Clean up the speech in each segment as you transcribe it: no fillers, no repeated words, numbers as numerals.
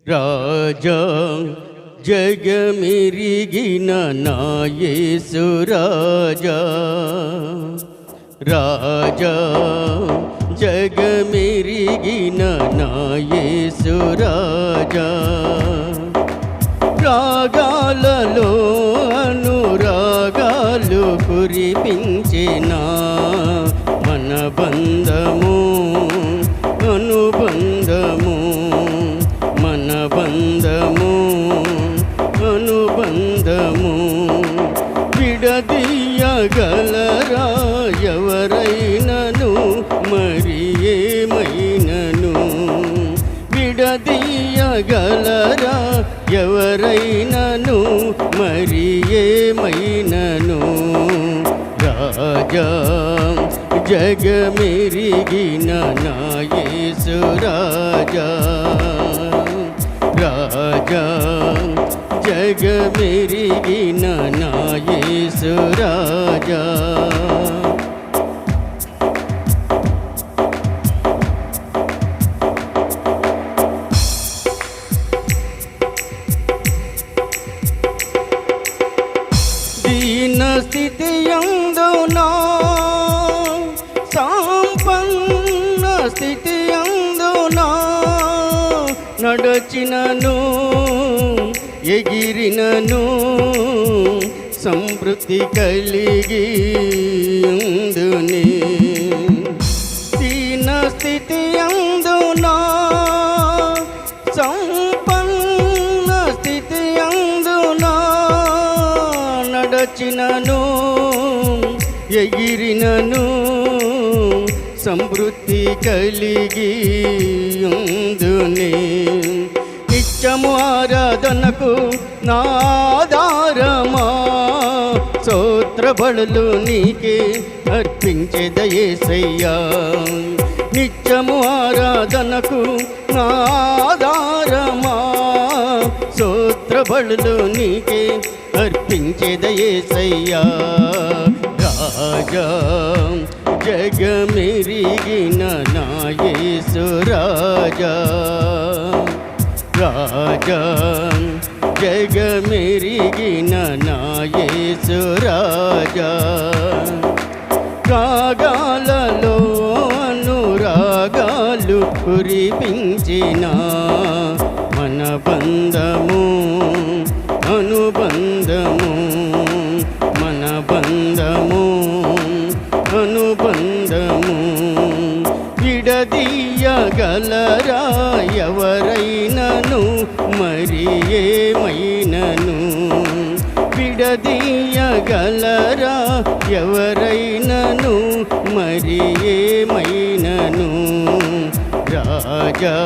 రాజా జగమెరిగిన నా యేసు రాజా, రాజా జగమెరిగిన నా యేసు రాజా, రాగాలలో అనురాగాలు కురిపించిన మన బంధము అనుబంధము, మన బంధము అనుబంధము, విడదీయగలరా ఎవరైనను మరి ఏమైనను, విడదీయగలరా ఎవరైనను మరి ఏమైనను, రాజా జగమెరిగిన నా యేసు రాజా, రాజా జగమెరిగిన నా యేసు రాజా. దీన స్థితి యందునా సంపన్న స్థితి యందునా నడచినను ఎగిరినను సంతృప్తి కలిగి ఉందుని, దీన స్థితి యందునా సంపన్న స్థితి యందునా నడచినను ఎగిరినను సమృద్ధి కలిగి ఉందుని, నిత్యము ఆరాధనకు నా ఆధారమా స్తోత్ర బలులు నీకే అర్పించెద యేసయ్యా, నిత్యము ఆరాధనకు నా ఆధారమా స్తోత్ర బలులు నీకే అర్పించెద యేసయ్యా, రాజా జగమెరిగిన నా యేసు రాజా, రాజా జగమెరిగిన నా యేసు రాజా, రాగాలలో అనురాగాలు కురిపించిన మన బంధము అనుబంధము, మన బంధము అనుబంధము, విడదీయగలరా ఎవరైనను మరి ఏమైనను, విడదీయగలరా ఎవరైనను మరి ఏమైనను, రాజా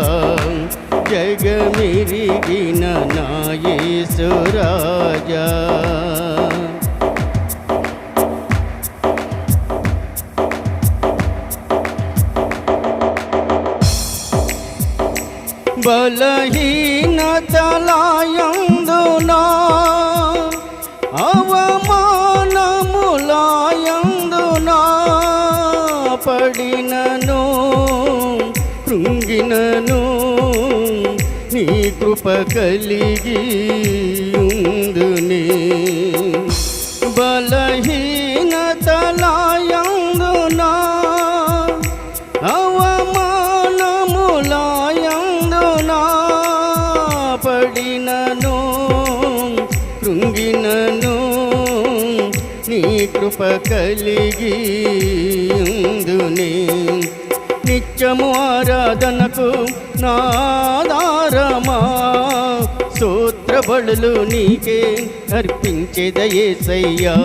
జగమెరిగిన నా యేసు రాజా. బలహీనతలయందునా అవమానములయందునా పడినను కృంగినను నీ కృప కలిగి ఉందుని, బలహీనతలయందునా అవమానములయందునా పడినను కృంగినను నీ కృప కలిగి ఉందుని, నిత్యము ఆరాధనకు నా ఆధారమా స్తోత్ర బలులు నీకే అర్పించెద యేసయ్యా,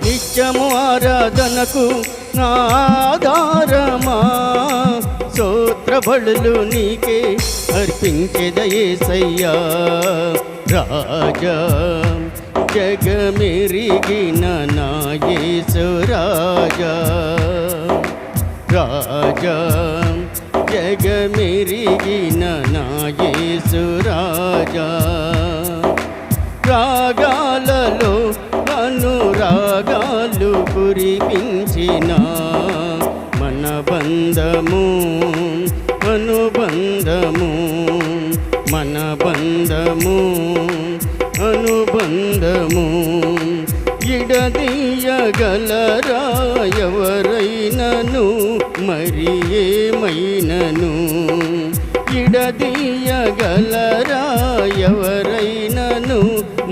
నిత్యము ఆరాధనకు నా ఆధారమా స్తోత్ర బలులు నీకే అర్పించెద యేసయ్యా, రాజా జగమెరిగిన నా యేసు రాజా, రాజా జగమెరిగిన నా యేసు రాజా, రాగాలలో అనురాగాలు కురిపించిన మన బంధము అనుబంధము మనబంధము అనుబంధము ఇడదీయగలరా ఎవరైనను మరి ఏమైనను ఇడదీయగలరా ఎవరైనను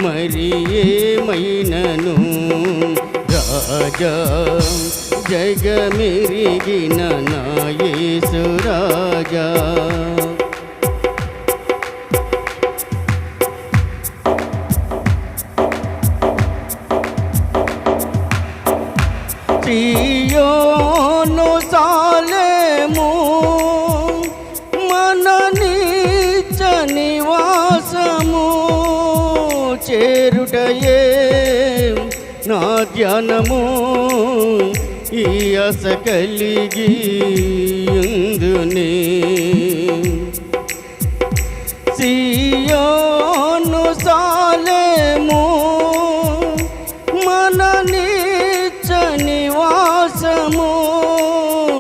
మరి ఏమైనను రాజా జగమెరిగిన నా యేసు రాజా సియోను సాలెము మన నిత్య నివాసము చేరుటయే నా ధ్యానము ఈ ఆశ కలిగి ఉందునే సియోను సాలెము మన నిత్య నివాసము